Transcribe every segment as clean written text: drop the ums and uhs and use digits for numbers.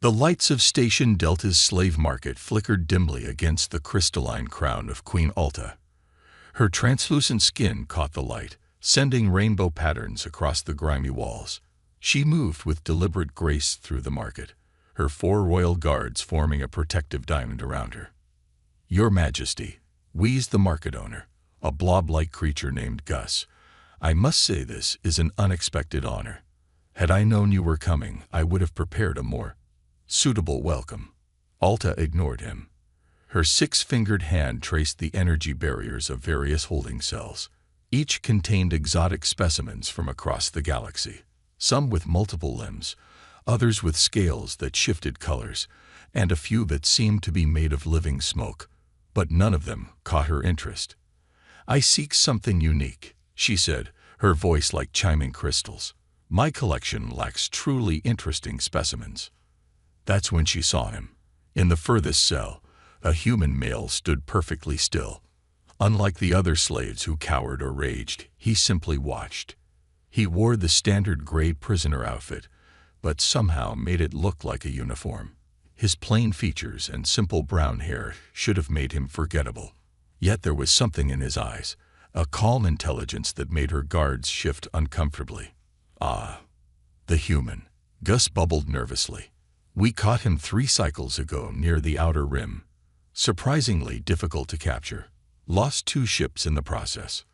The lights of Station Delta's slave market flickered dimly against the crystalline crown of Queen Alta. Her translucent skin caught the light, sending rainbow patterns across the grimy walls. She moved with deliberate grace through the market, her 4 royal guards forming a protective diamond around her. "Your Majesty," wheezed the market owner, a blob-like creature named Gus. "I must say this is an unexpected honor. Had I known you were coming, I would have prepared a more suitable welcome." Alta ignored him. Her 6-fingered hand traced the energy barriers of various holding cells. Each contained exotic specimens from across the galaxy, some with multiple limbs, others with scales that shifted colors, and a few that seemed to be made of living smoke. But none of them caught her interest. "I seek something unique," she said, her voice like chiming crystals. "My collection lacks truly interesting specimens." That's when she saw him. In the furthest cell, a human male stood perfectly still. Unlike the other slaves who cowered or raged, he simply watched. He wore the standard gray prisoner outfit, but somehow made it look like a uniform. His plain features and simple brown hair should have made him forgettable. Yet there was something in his eyes, a calm intelligence that made her guards shift uncomfortably. "Ah, the human," Gus bubbled nervously. "We caught him 3 cycles ago near the outer rim. Surprisingly difficult to capture. Lost 2 ships in the process."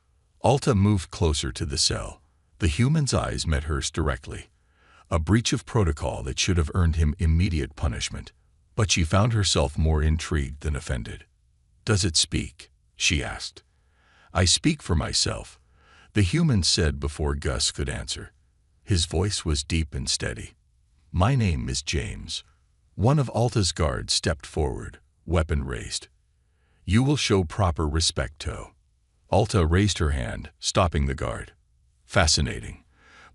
Alta moved closer to the cell. The human's eyes met hers directly. A breach of protocol that should have earned him immediate punishment. But she found herself more intrigued than offended. "Does it speak?" she asked. "I speak for myself," the human said before Gus could answer. His voice was deep and steady. "My name is James." One of Alta's guards stepped forward, weapon raised. "You will show proper respect, Toe." Alta raised her hand, stopping the guard. "Fascinating.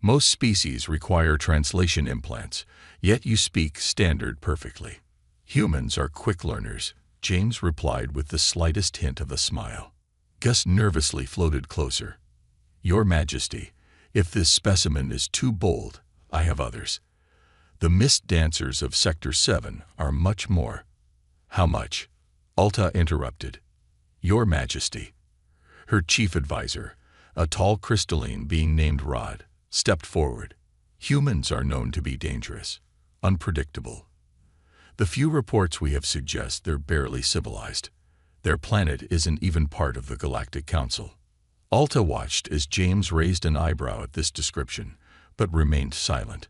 Most species require translation implants, yet you speak standard perfectly." "Humans are quick learners," James replied with the slightest hint of a smile. Gus nervously floated closer. "Your Majesty, if this specimen is too bold, I have others. The mist dancers of Sector 7 are much more." "How much?" Alta interrupted. "Your Majesty." Her chief advisor, a tall crystalline being named Rod, stepped forward. "Humans are known to be dangerous, unpredictable. The few reports we have suggest they're barely civilized. Their planet isn't even part of the Galactic Council." Alta watched as James raised an eyebrow at this description, but remained silent.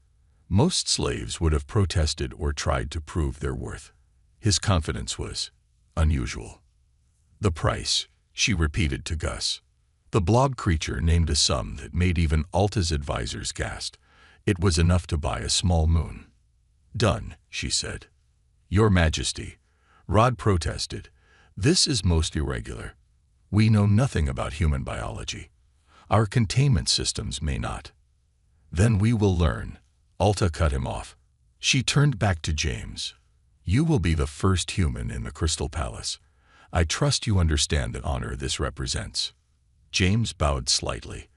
Most slaves would have protested or tried to prove their worth. His confidence was unusual. "The price," she repeated to Gus. The blob creature named a sum that made even Alta's advisors gasp. It was enough to buy a small moon. "Done," she said. "Your Majesty," Rod protested, "this is most irregular. We know nothing about human biology. Our containment systems may not." "Then we will learn," Alta cut him off. She turned back to James. "You will be the first human in the Crystal Palace. I trust you understand the honor this represents." James bowed slightly,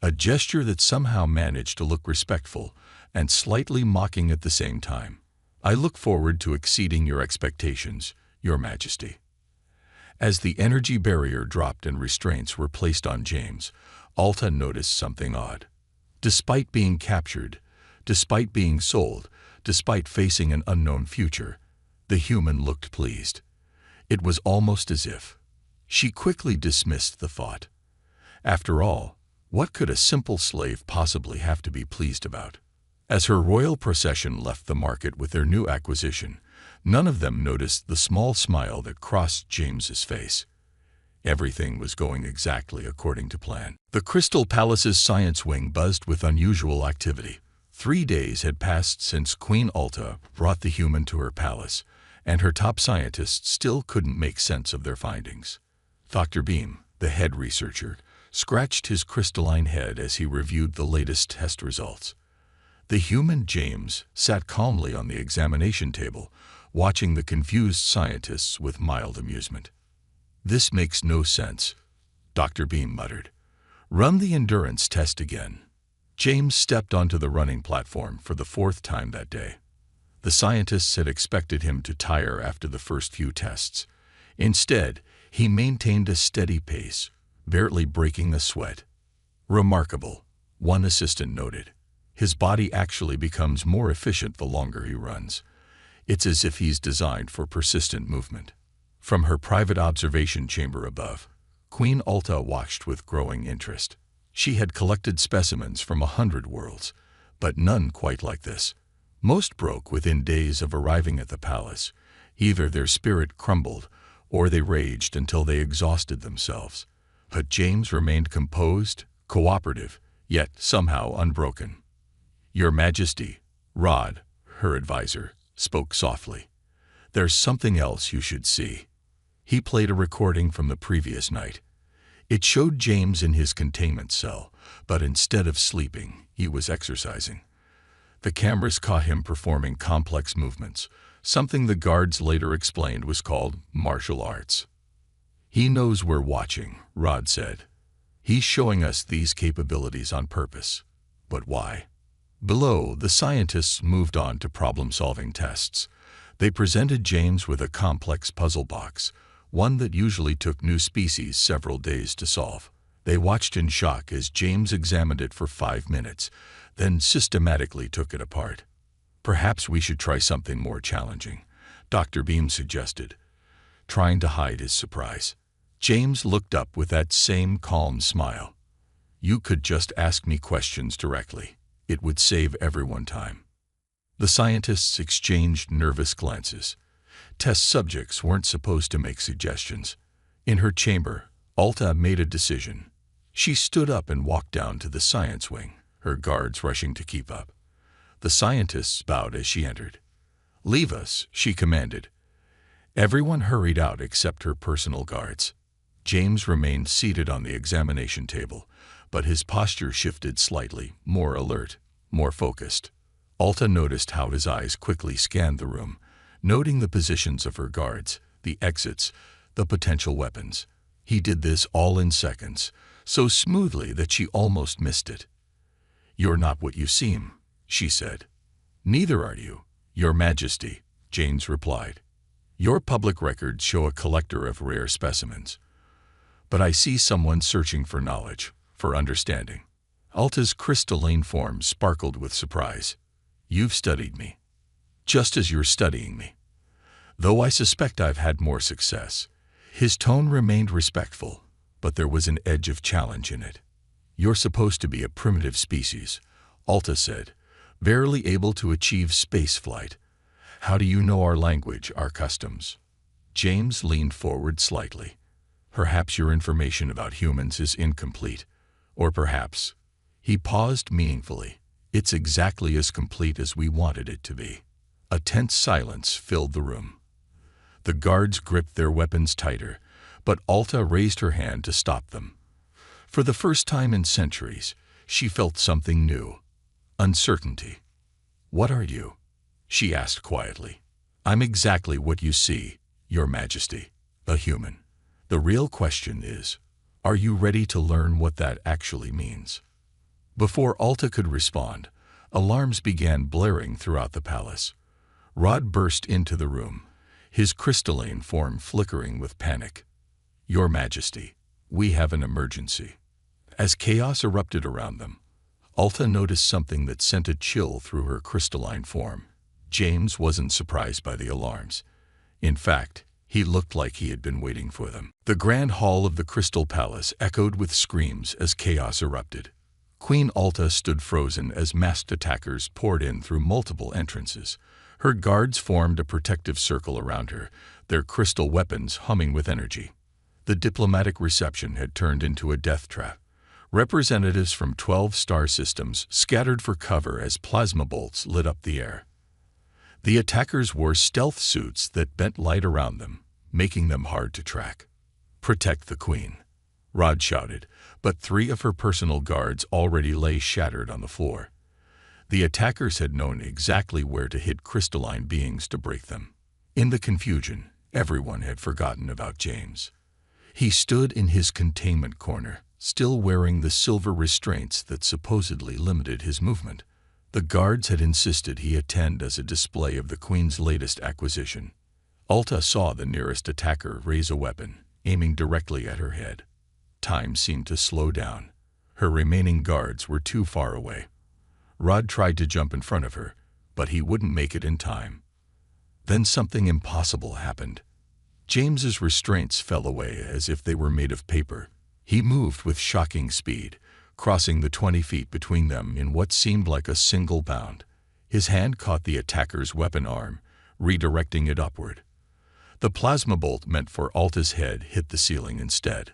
a gesture that somehow managed to look respectful and slightly mocking at the same time. "I look forward to exceeding your expectations, Your Majesty." As the energy barrier dropped and restraints were placed on James, Alta noticed something odd. Despite being captured, despite being sold, despite facing an unknown future, the human looked pleased. It was almost as if she quickly dismissed the thought. After all, what could a simple slave possibly have to be pleased about? As her royal procession left the market with their new acquisition, none of them noticed the small smile that crossed James's face. Everything was going exactly according to plan. The Crystal Palace's science wing buzzed with unusual activity. 3 days had passed since Queen Alta brought the human to her palace, and her top scientists still couldn't make sense of their findings. Dr. Beam, the head researcher, scratched his crystalline head as he reviewed the latest test results. The human James sat calmly on the examination table, watching the confused scientists with mild amusement. "This makes no sense," Dr. Beam muttered. "Run the endurance test again." James stepped onto the running platform for the 4th time that day. The scientists had expected him to tire after the first few tests. Instead, he maintained a steady pace, barely breaking a sweat. "Remarkable," one assistant noted. "His body actually becomes more efficient the longer he runs. It's as if he's designed for persistent movement." From her private observation chamber above, Queen Alta watched with growing interest. She had collected specimens from 100 worlds, but none quite like this. Most broke within days of arriving at the palace. Either their spirit crumbled, or they raged until they exhausted themselves. But James remained composed, cooperative, yet somehow unbroken. "Your Majesty," Rod, her advisor, spoke softly. "There's something else you should see." He played a recording from the previous night. It showed James in his containment cell, but instead of sleeping, he was exercising. The cameras caught him performing complex movements, something the guards later explained was called martial arts. "He knows we're watching," Rod said. "He's showing us these capabilities on purpose." But why? Below, the scientists moved on to problem-solving tests. They presented James with a complex puzzle box, one that usually took new species several days to solve. They watched in shock as James examined it for 5 minutes, then systematically took it apart. "Perhaps we should try something more challenging," Dr. Beam suggested, trying to hide his surprise. James looked up with that same calm smile. "You could just ask me questions directly. It would save everyone time." The scientists exchanged nervous glances. Test subjects weren't supposed to make suggestions. In her chamber, Alta made a decision. She stood up and walked down to the science wing, her guards rushing to keep up. The scientists bowed as she entered. "Leave us," she commanded. Everyone hurried out except her personal guards. James remained seated on the examination table, but his posture shifted slightly, more alert, more focused. Alta noticed how his eyes quickly scanned the room, noting the positions of her guards, the exits, the potential weapons. He did this all in seconds, so smoothly that she almost missed it. "You're not what you seem," she said. "Neither are you, Your Majesty," James replied. "Your public records show a collector of rare specimens. But I see someone searching for knowledge, for understanding." Alta's crystalline form sparkled with surprise. "You've studied me. Just as you're studying me. Though I suspect I've had more success." His tone remained respectful, but there was an edge of challenge in it. "You're supposed to be a primitive species," Alta said, "barely able to achieve spaceflight. How do you know our language, our customs?" James leaned forward slightly. "Perhaps your information about humans is incomplete. Or perhaps—" He paused meaningfully. "It's exactly as complete as we wanted it to be." A tense silence filled the room. The guards gripped their weapons tighter, but Alta raised her hand to stop them. For the first time in centuries, she felt something new. Uncertainty. "What are you?" she asked quietly. "I'm exactly what you see, Your Majesty, a human. The real question is, are you ready to learn what that actually means?" Before Alta could respond, alarms began blaring throughout the palace. Rod burst into the room, his crystalline form flickering with panic. "Your Majesty, we have an emergency." As chaos erupted around them, Alta noticed something that sent a chill through her crystalline form. James wasn't surprised by the alarms. In fact, he looked like he had been waiting for them. The grand hall of the Crystal Palace echoed with screams as chaos erupted. Queen Alta stood frozen as masked attackers poured in through multiple entrances. Her guards formed a protective circle around her, their crystal weapons humming with energy. The diplomatic reception had turned into a death trap. Representatives from 12 star systems scattered for cover as plasma bolts lit up the air. The attackers wore stealth suits that bent light around them, making them hard to track. "Protect the Queen," Rod shouted, but 3 of her personal guards already lay shattered on the floor. The attackers had known exactly where to hit crystalline beings to break them. In the confusion, everyone had forgotten about James. He stood in his containment corner, still wearing the silver restraints that supposedly limited his movement. The guards had insisted he attend as a display of the Queen's latest acquisition. Alta saw the nearest attacker raise a weapon, aiming directly at her head. Time seemed to slow down. Her remaining guards were too far away. Rod tried to jump in front of her, but he wouldn't make it in time. Then something impossible happened. James's restraints fell away as if they were made of paper. He moved with shocking speed, crossing the 20 feet between them in what seemed like a single bound. His hand caught the attacker's weapon arm, redirecting it upward. The plasma bolt meant for Alta's head hit the ceiling instead.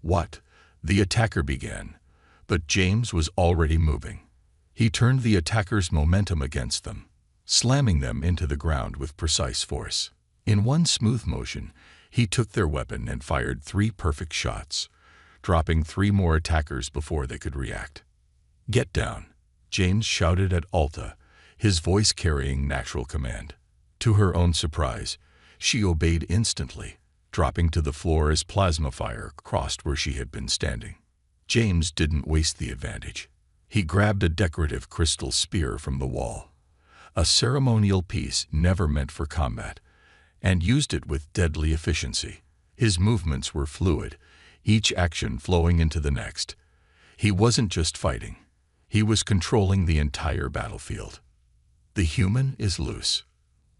"What?" the attacker began, but James was already moving. He turned the attacker's momentum against them, slamming them into the ground with precise force. In one smooth motion, he took their weapon and fired 3 perfect shots, dropping 3 more attackers before they could react. "Get down," James shouted at Alta, his voice carrying natural command. To her own surprise, she obeyed instantly, dropping to the floor as plasma fire crossed where she had been standing. James didn't waste the advantage. He grabbed a decorative crystal spear from the wall, a ceremonial piece never meant for combat, and used it with deadly efficiency. His movements were fluid, each action flowing into the next. He wasn't just fighting. He was controlling the entire battlefield. "The human is loose,"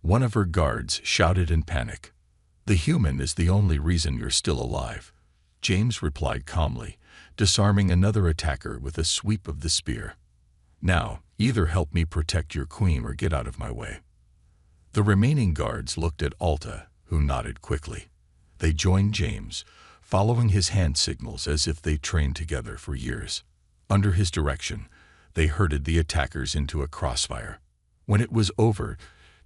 one of her guards shouted in panic. "The human is the only reason you're still alive," James replied calmly, disarming another attacker with a sweep of the spear. "Now, either help me protect your queen or get out of my way." The remaining guards looked at Alta, who nodded quickly. They joined James, following his hand signals as if they trained together for years. Under his direction, they herded the attackers into a crossfire. When it was over,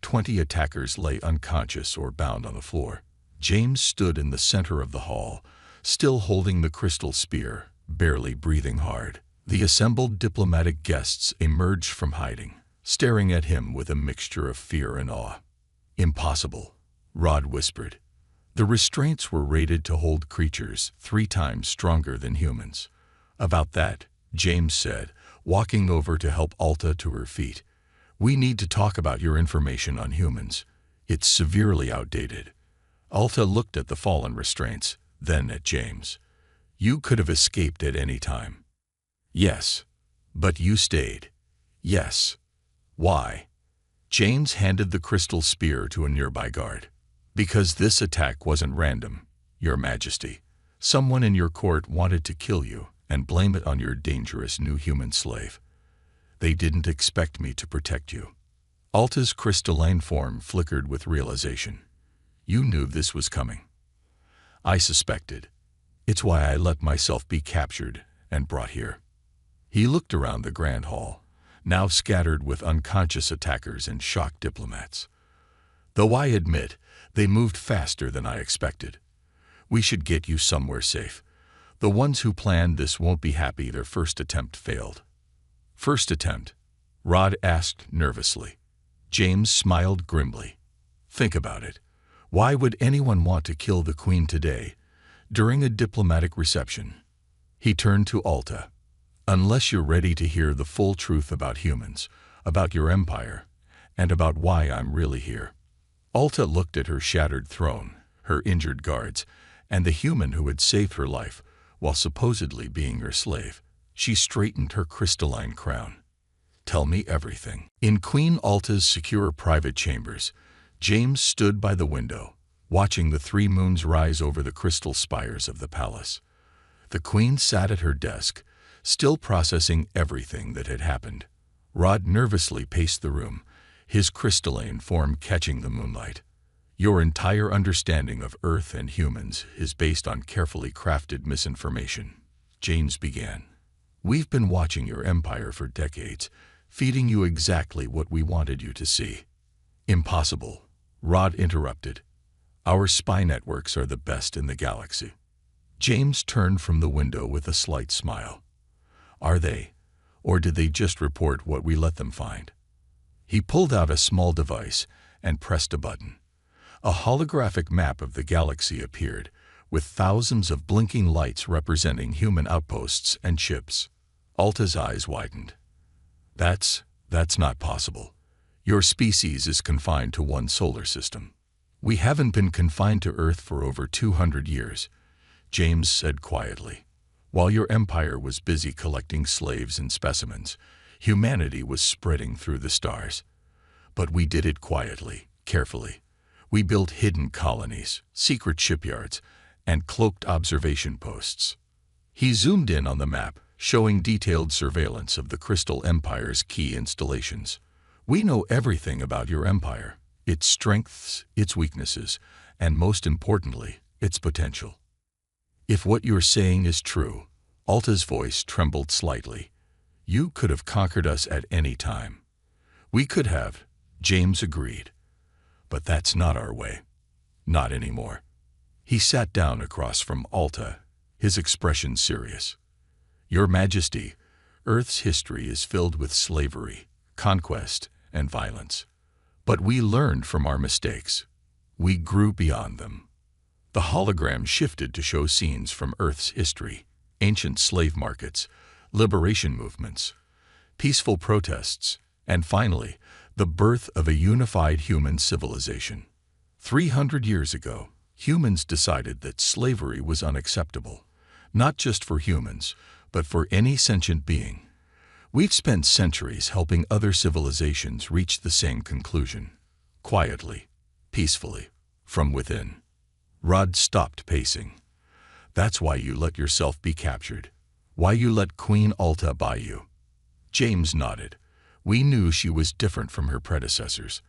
20 attackers lay unconscious or bound on the floor. James stood in the center of the hall, still holding the crystal spear, barely breathing hard. The assembled diplomatic guests emerged from hiding, staring at him with a mixture of fear and awe. "Impossible," Rod whispered. The restraints were rated to hold creatures 3 times stronger than humans. "About that," James said, walking over to help Alta to her feet. "We need to talk about your information on humans. It's severely outdated." Alta looked at the fallen restraints, then at James. "You could have escaped at any time." "Yes. But you stayed." "Yes." "Why?" James handed the crystal spear to a nearby guard. "Because this attack wasn't random, Your Majesty. Someone in your court wanted to kill you and blame it on your dangerous new human slave. They didn't expect me to protect you." Alta's crystalline form flickered with realization. "You knew this was coming." "I suspected. It's why I let myself be captured and brought here." He looked around the grand hall, now scattered with unconscious attackers and shocked diplomats. "Though I admit, they moved faster than I expected. We should get you somewhere safe. The ones who planned this won't be happy their first attempt failed." "First attempt?" Rod asked nervously. James smiled grimly. "Think about it. Why would anyone want to kill the Queen today, during a diplomatic reception?" He turned to Alta. "Unless you're ready to hear the full truth about humans, about your empire, and about why I'm really here." Alta looked at her shattered throne, her injured guards, and the human who had saved her life while supposedly being her slave. She straightened her crystalline crown. "Tell me everything." In Queen Alta's secure private chambers, James stood by the window, watching the 3 moons rise over the crystal spires of the palace. The Queen sat at her desk, still processing everything that had happened. Rod nervously paced the room, his crystalline form catching the moonlight. "Your entire understanding of Earth and humans is based on carefully crafted misinformation," James began. "We've been watching your empire for decades, feeding you exactly what we wanted you to see." "Impossible," Rod interrupted. "Our spy networks are the best in the galaxy." James turned from the window with a slight smile. "Are they? Or did they just report what we let them find?" He pulled out a small device and pressed a button. A holographic map of the galaxy appeared, with thousands of blinking lights representing human outposts and ships. Alta's eyes widened. That's That's not possible. Your species is confined to one solar system. We haven't been confined to Earth for over 200 years, James said quietly. While your empire was busy collecting slaves and specimens, humanity was spreading through the stars. But we did it quietly, carefully. We built hidden colonies, secret shipyards, and cloaked observation posts. He zoomed in on the map, showing detailed surveillance of the Crystal Empire's key installations. We know everything about your empire, its strengths, its weaknesses, and most importantly, its potential. If what you're saying is true, Alta's voice trembled slightly, you could have conquered us at any time. We could have, James agreed. But that's not our way. Not anymore. He sat down across from Alta, his expression serious. Your Majesty, Earth's history is filled with slavery, conquest, and violence. But we learned from our mistakes. We grew beyond them. The hologram shifted to show scenes from Earth's history, ancient slave markets, liberation movements, peaceful protests, and finally, the birth of a unified human civilization. 300 years ago, humans decided that slavery was unacceptable, not just for humans, but for any sentient being. We've spent centuries helping other civilizations reach the same conclusion, quietly, peacefully, from within. Rod stopped pacing. That's why you let yourself be captured. Why you let Queen Alta buy you. James nodded. We knew she was different from her predecessors.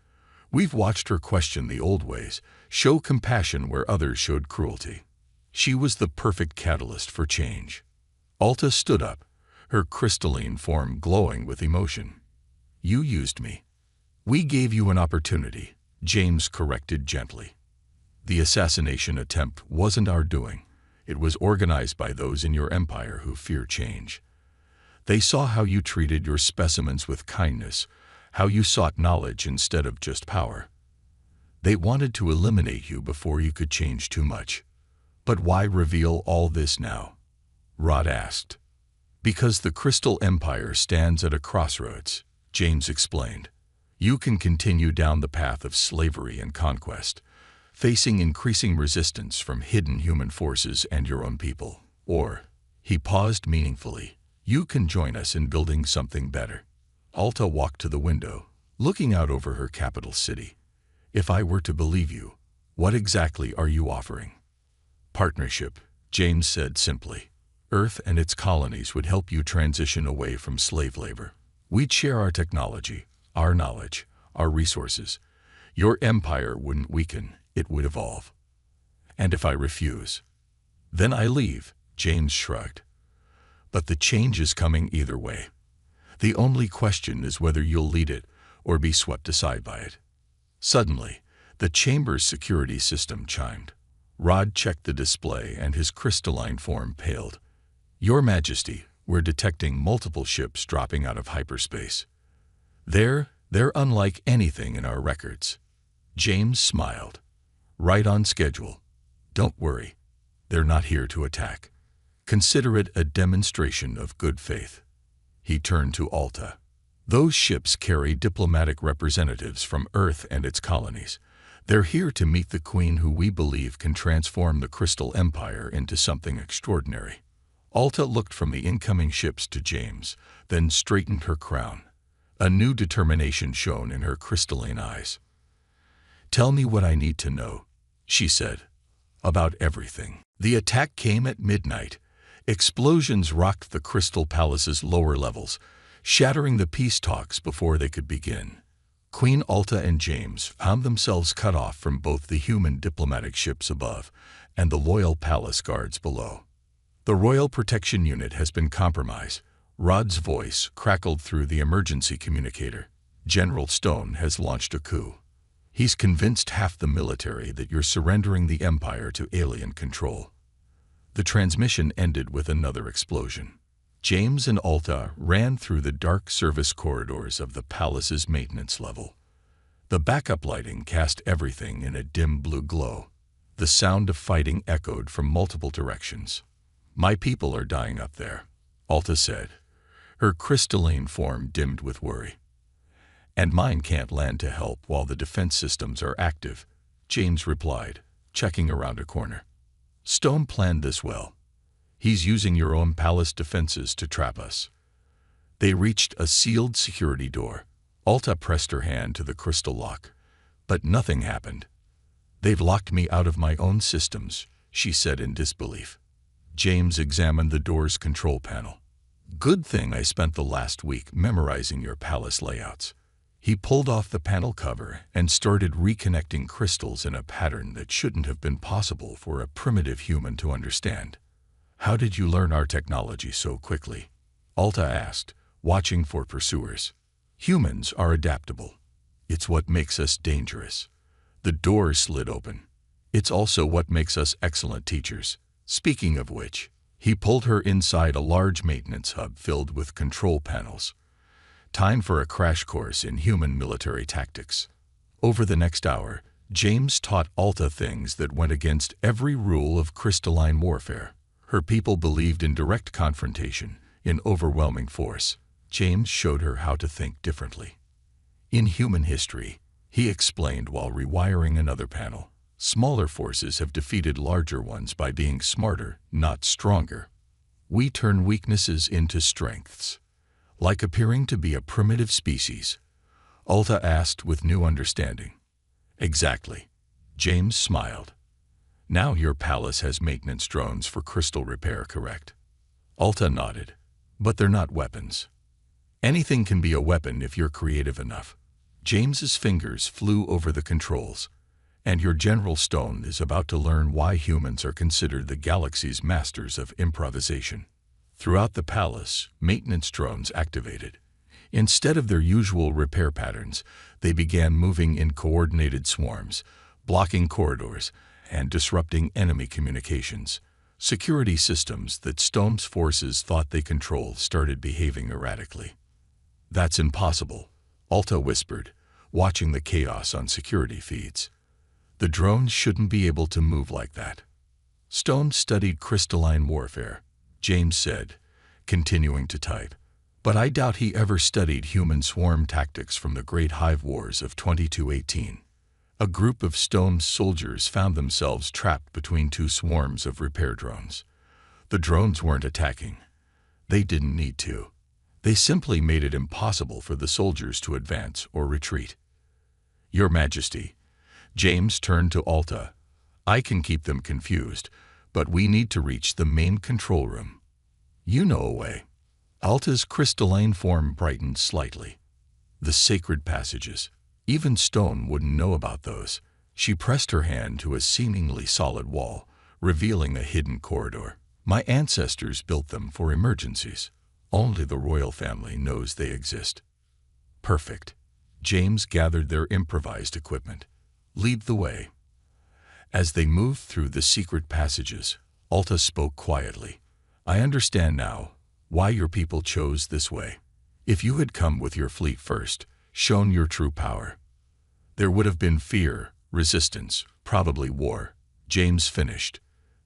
We've watched her question the old ways, show compassion where others showed cruelty. She was the perfect catalyst for change. Alta stood up, her crystalline form glowing with emotion. You used me. We gave you an opportunity, James corrected gently. The assassination attempt wasn't our doing. It was organized by those in your empire who fear change. They saw how you treated your specimens with kindness, how you sought knowledge instead of just power. They wanted to eliminate you before you could change too much. But why reveal all this now? Rod asked. Because the Crystal Empire stands at a crossroads, James explained. You can continue down the path of slavery and conquest, facing increasing resistance from hidden human forces and your own people. Or, he paused meaningfully, you can join us in building something better. Alta walked to the window, looking out over her capital city. If I were to believe you, what exactly are you offering? Partnership, James said simply. Earth and its colonies would help you transition away from slave labor. We'd share our technology, our knowledge, our resources. Your empire wouldn't weaken, it would evolve. And if I refuse? Then I leave, James shrugged. But the change is coming either way. The only question is whether you'll lead it or be swept aside by it. Suddenly, the chamber's security system chimed. Rod checked the display and his crystalline form paled. Your Majesty, we're detecting multiple ships dropping out of hyperspace. They're unlike anything in our records. James smiled. Right on schedule. Don't worry. They're not here to attack. Consider it a demonstration of good faith. He turned to Alta. Those ships carry diplomatic representatives from Earth and its colonies. They're here to meet the Queen who we believe can transform the Crystal Empire into something extraordinary. Alta looked from the incoming ships to James, then straightened her crown. A new determination shone in her crystalline eyes. Tell me what I need to know, she said, about everything. The attack came at midnight. Explosions rocked the Crystal Palace's lower levels, shattering the peace talks before they could begin. Queen Alta and James found themselves cut off from both the human diplomatic ships above and the loyal palace guards below. The Royal Protection Unit has been compromised. Rod's voice crackled through the emergency communicator. General Stone has launched a coup. He's convinced half the military that you're surrendering the Empire to alien control. The transmission ended with another explosion. James and Alta ran through the dark service corridors of the palace's maintenance level. The backup lighting cast everything in a dim blue glow. The sound of fighting echoed from multiple directions. My people are dying up there, Alta said. Her crystalline form dimmed with worry. And mine can't land to help while the defense systems are active, James replied, checking around a corner. Stone planned this well. He's using your own palace defenses to trap us. They reached a sealed security door. Alta pressed her hand to the crystal lock, but nothing happened. They've locked me out of my own systems, she said in disbelief. James examined the door's control panel. Good thing I spent the last week memorizing your palace layouts. He pulled off the panel cover and started reconnecting crystals in a pattern that shouldn't have been possible for a primitive human to understand. How did you learn our technology so quickly? Alta asked, watching for pursuers. Humans are adaptable. It's what makes us dangerous. The door slid open. It's also what makes us excellent teachers. Speaking of which, he pulled her inside a large maintenance hub filled with control panels. Time for a crash course in human military tactics. Over the next hour, James taught Alta things that went against every rule of crystalline warfare. Her people believed in direct confrontation, in overwhelming force. James showed her how to think differently. In human history, he explained while rewiring another panel, smaller forces have defeated larger ones by being smarter, not stronger. We turn weaknesses into strengths. Like appearing to be a primitive species, Alta asked with new understanding. Exactly. James smiled. Now your palace has maintenance drones for crystal repair, correct? Alta nodded. But they're not weapons. Anything can be a weapon if you're creative enough. James's fingers flew over the controls. And your General Stone is about to learn why humans are considered the galaxy's masters of improvisation. Throughout the palace, maintenance drones activated. Instead of their usual repair patterns, they began moving in coordinated swarms, blocking corridors and disrupting enemy communications. Security systems that Stone's forces thought they controlled started behaving erratically. That's impossible, Alta whispered, watching the chaos on security feeds. The drones shouldn't be able to move like that. Stone studied crystalline warfare, James said, continuing to type. But I doubt he ever studied human swarm tactics from the Great Hive Wars of 2218. A group of Stone's soldiers found themselves trapped between two swarms of repair drones. The drones weren't attacking. They didn't need to. They simply made it impossible for the soldiers to advance or retreat. Your Majesty, James turned to Alta. I can keep them confused, but we need to reach the main control room. You know a way. Alta's crystalline form brightened slightly. The sacred passages. Even Stone wouldn't know about those. She pressed her hand to a seemingly solid wall, revealing a hidden corridor. My ancestors built them for emergencies. Only the royal family knows they exist. Perfect. James gathered their improvised equipment. Lead the way. As they moved through the secret passages, Alta spoke quietly. I understand now why your people chose this way. If you had come with your fleet first, shown your true power, there would have been fear, resistance, probably war. James finished.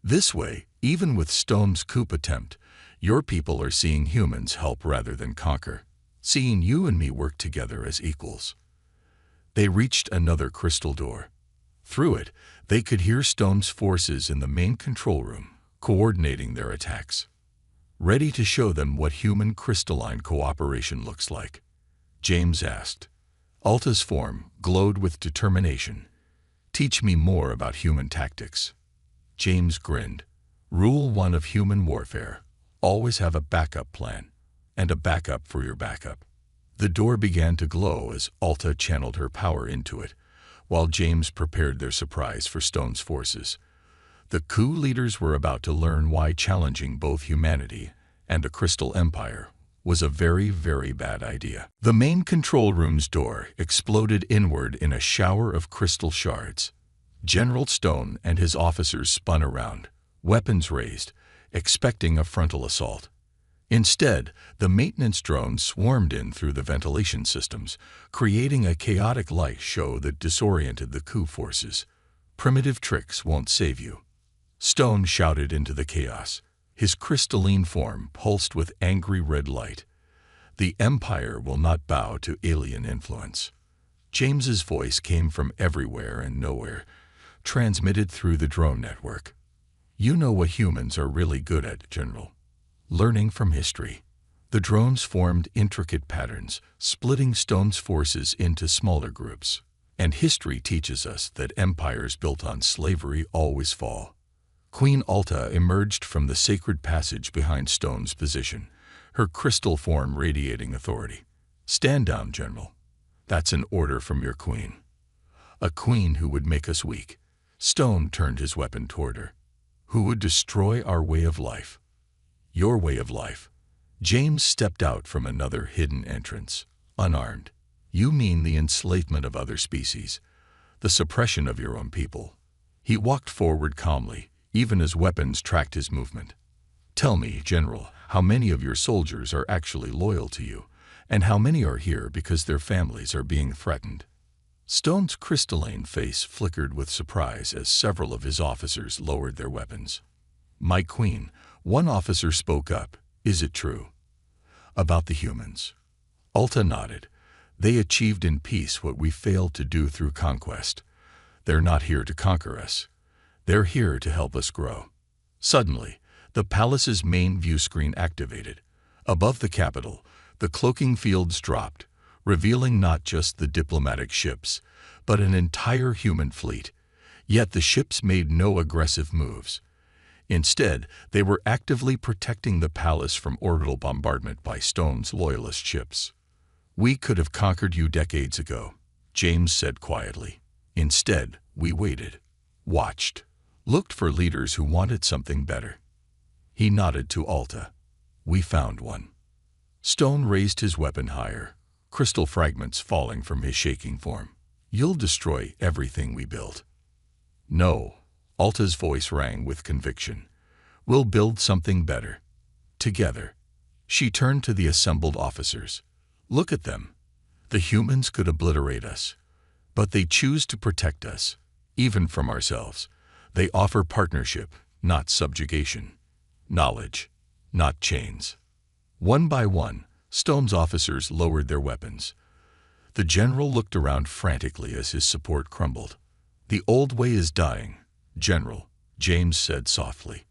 This way, even with Stone's coup attempt, your people are seeing humans help rather than conquer, seeing you and me work together as equals. They reached another crystal door. Through it, they could hear Stone's forces in the main control room, coordinating their attacks. Ready to show them what human crystalline cooperation looks like? James asked. Alta's form glowed with determination. Teach me more about human tactics. James grinned. Rule 1 of human warfare. Always have a backup plan, and a backup for your backup. The door began to glow as Alta channeled her power into it, while James prepared their surprise for Stone's forces. The coup leaders were about to learn why challenging both humanity and the Crystal Empire was a very, very bad idea. The main control room's door exploded inward in a shower of crystal shards. General Stone and his officers spun around, weapons raised, expecting a frontal assault. Instead, the maintenance drones swarmed in through the ventilation systems, creating a chaotic light show that disoriented the coup forces. Primitive tricks won't save you. Stone shouted into the chaos. His crystalline form pulsed with angry red light. The empire will not bow to alien influence. James's voice came from everywhere and nowhere, transmitted through the drone network. You know what humans are really good at, General. Learning from history. The drones formed intricate patterns, splitting Stone's forces into smaller groups. And history teaches us that empires built on slavery always fall. Queen Alta emerged from the sacred passage behind Stone's position, her crystal form radiating authority. Stand down, General. That's an order from your queen. A queen who would make us weak. Stone turned his weapon toward her. Who would destroy our way of life. Your way of life. James stepped out from another hidden entrance, unarmed. You mean the enslavement of other species, the suppression of your own people. He walked forward calmly, even as weapons tracked his movement. Tell me, General, how many of your soldiers are actually loyal to you, and how many are here because their families are being threatened? Stone's crystalline face flickered with surprise as several of his officers lowered their weapons. My queen, one officer spoke up. Is it true? About the humans. Alta nodded. They achieved in peace what we failed to do through conquest. They're not here to conquer us. They're here to help us grow. Suddenly, the palace's main view screen activated. Above the capital, the cloaking fields dropped, revealing not just the diplomatic ships, but an entire human fleet. Yet the ships made no aggressive moves. Instead, they were actively protecting the palace from orbital bombardment by Stone's loyalist ships. We could have conquered you decades ago, James said quietly. Instead, we waited, watched, looked for leaders who wanted something better. He nodded to Alta. We found one. Stone raised his weapon higher, crystal fragments falling from his shaking form. You'll destroy everything we built. No. Alta's voice rang with conviction. We'll build something better. Together. She turned to the assembled officers. Look at them. The humans could obliterate us, but they choose to protect us, even from ourselves. They offer partnership, not subjugation. Knowledge, not chains. One by one, Stone's officers lowered their weapons. The general looked around frantically as his support crumbled. The old way is dying, General, James said softly.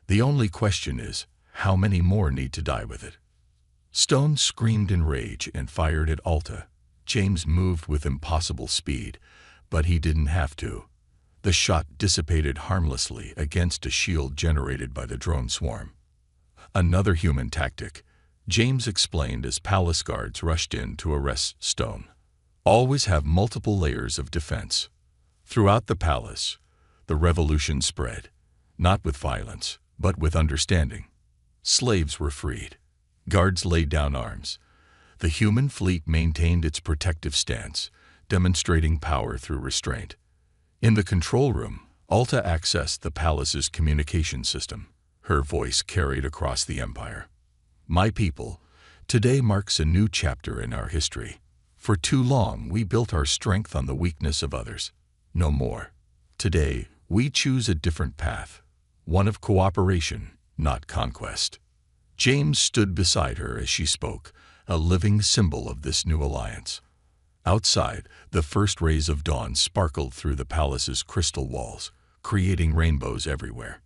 The only question is, how many more need to die with it? Stone screamed in rage and fired at Alta. James moved with impossible speed, but he didn't have to. The shot dissipated harmlessly against a shield generated by the drone swarm. Another human tactic, James explained as palace guards rushed in to arrest Stone. Always have multiple layers of defense. Throughout the palace, the revolution spread, not with violence, but with understanding. Slaves were freed. Guards laid down arms. The human fleet maintained its protective stance, demonstrating power through restraint. In the control room, Alta accessed the palace's communication system. Her voice carried across the empire. My people, today marks a new chapter in our history. For too long, we built our strength on the weakness of others. No more. Today, we choose a different path, one of cooperation, not conquest. James stood beside her as she spoke, a living symbol of this new alliance. Outside, the first rays of dawn sparkled through the palace's crystal walls, creating rainbows everywhere.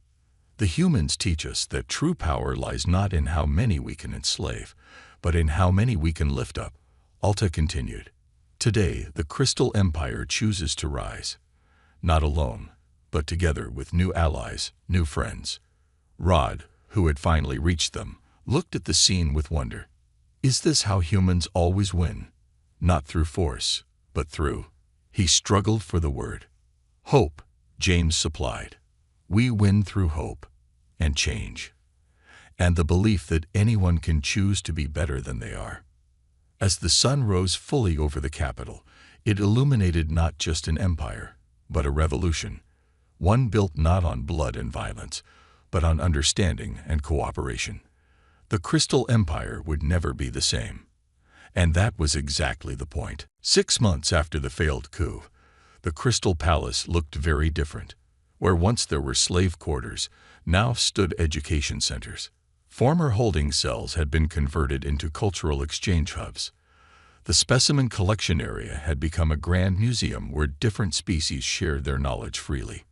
The humans teach us that true power lies not in how many we can enslave, but in how many we can lift up. Alta continued. Today, the Crystal Empire chooses to rise, not alone, but together with new allies, new friends. Rod, who had finally reached them, looked at the scene with wonder. Is this how humans always win? Not through force, but through. He struggled for the word. Hope, James supplied. We win through hope and change, and the belief that anyone can choose to be better than they are. As the sun rose fully over the capital, it illuminated not just an empire, but a revolution, one built not on blood and violence, but on understanding and cooperation. The Crystal Empire would never be the same. And that was exactly the point. 6 months after the failed coup, the Crystal Palace looked very different. Where once there were slave quarters, now stood education centers. Former holding cells had been converted into cultural exchange hubs. The specimen collection area had become a grand museum where different species shared their knowledge freely.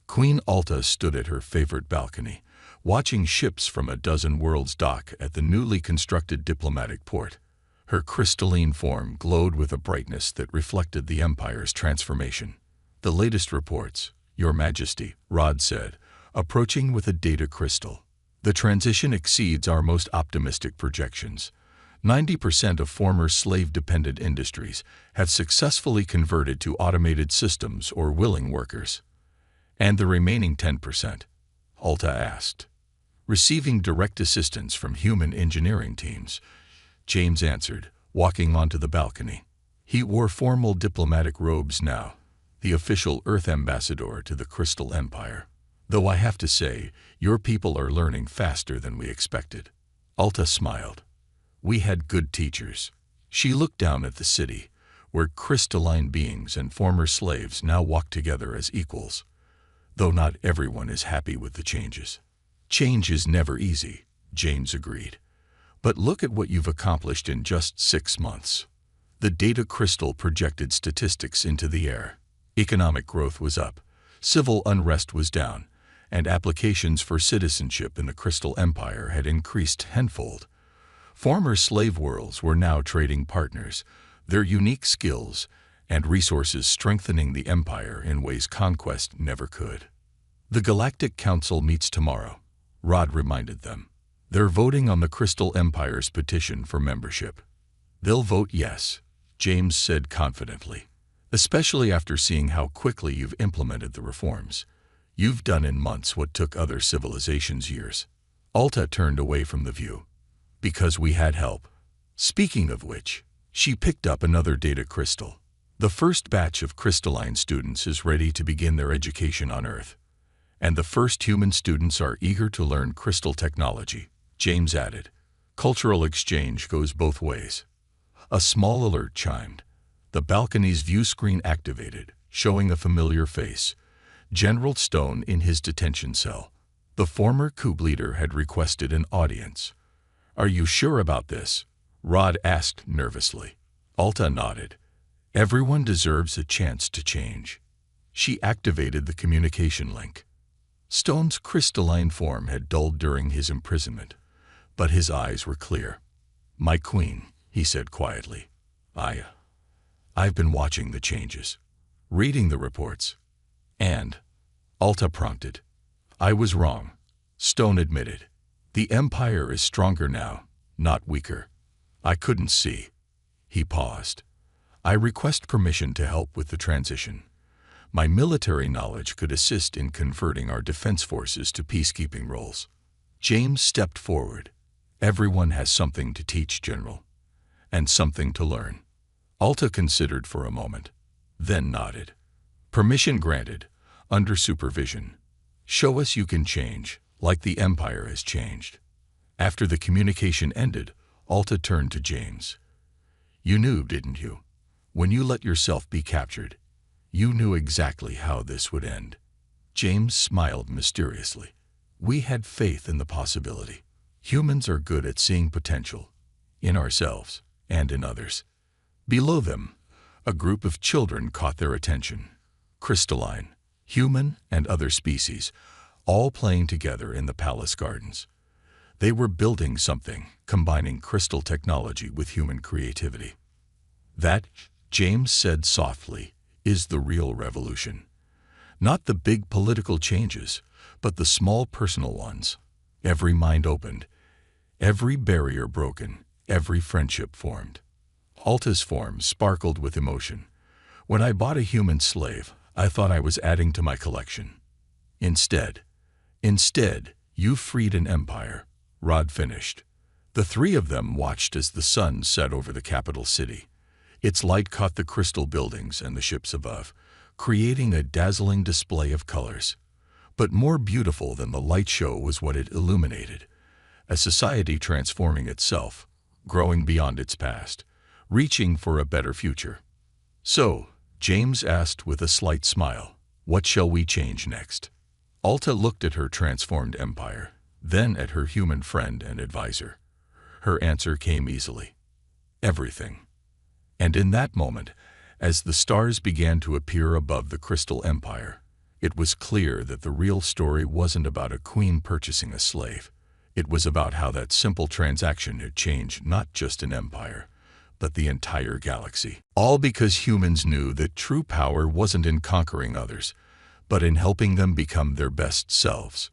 Queen Alta stood at her favorite balcony, watching ships from a dozen worlds dock at the newly constructed diplomatic port. Her crystalline form glowed with a brightness that reflected the Empire's transformation. "The latest reports, Your Majesty," Rod said, approaching with a data crystal. "The transition exceeds our most optimistic projections. 90% of former slave-dependent industries have successfully converted to automated systems or willing workers." "And the remaining 10%?" Alta asked. "Receiving direct assistance from human engineering teams," James answered, walking onto the balcony. He wore formal diplomatic robes now, the official Earth ambassador to the Crystal Empire. "Though I have to say, your people are learning faster than we expected." Alta smiled. "We had good teachers." She looked down at the city, where crystalline beings and former slaves now walk together as equals. "Though not everyone is happy with the changes." "Change is never easy," James agreed. "But look at what you've accomplished in just 6 months." The data crystal projected statistics into the air. Economic growth was up, civil unrest was down, and applications for citizenship in the Crystal Empire had increased tenfold. Former slave worlds were now trading partners, their unique skills and resources strengthening the Empire in ways conquest never could. "The Galactic Council meets tomorrow," Rod reminded them. "They're voting on the Crystal Empire's petition for membership." "They'll vote yes," James said confidently, "especially after seeing how quickly you've implemented the reforms. You've done in months what took other civilizations years." Alta turned away from the view. "Because we had help." Speaking of which, she picked up another data crystal. "The first batch of crystalline students is ready to begin their education on Earth. And the first human students are eager to learn crystal technology," James added. "Cultural exchange goes both ways." A small alert chimed. The balcony's view screen activated, showing a familiar face. General Stone in his detention cell. The former coup leader had requested an audience. "Are you sure about this?" Rod asked nervously. Alta nodded. "Everyone deserves a chance to change." She activated the communication link. Stone's crystalline form had dulled during his imprisonment, but his eyes were clear. "My queen," he said quietly, I've been watching the changes, reading the reports, and," Alta prompted. "I was wrong," Stone admitted. "The Empire is stronger now, not weaker." "I couldn't see." He paused. "I request permission to help with the transition. My military knowledge could assist in converting our defense forces to peacekeeping roles." James stepped forward. "Everyone has something to teach, General, and something to learn." Alta considered for a moment, then nodded. "Permission granted, under supervision. Show us you can change, like the Empire has changed." After the communication ended, Alta turned to James. "You knew, didn't you? When you let yourself be captured, you knew exactly how this would end." James smiled mysteriously. "We had faith in the possibility. Humans are good at seeing potential, in ourselves and in others." Below them, a group of children caught their attention. Crystalline, human, and other species, all playing together in the palace gardens. They were building something, combining crystal technology with human creativity. "That," James said softly, "is the real revolution. Not the big political changes, but the small personal ones. Every mind opened, every barrier broken, every friendship formed." Alta's form sparkled with emotion. "When I bought a human slave, I thought I was adding to my collection. Instead, you freed an empire," Rod finished. The three of them watched as the sun set over the capital city. Its light caught the crystal buildings and the ships above, creating a dazzling display of colors. But more beautiful than the light show was what it illuminated. A society transforming itself, growing beyond its past, reaching for a better future. "So," James asked with a slight smile, "what shall we change next?" Alta looked at her transformed empire. then at her human friend and advisor. Her answer came easily. Everything. And in that moment, as the stars began to appear above the Crystal Empire, it was clear that the real story wasn't about a queen purchasing a slave. It was about how that simple transaction had changed not just an empire, but the entire galaxy. All because humans knew that true power wasn't in conquering others, but in helping them become their best selves.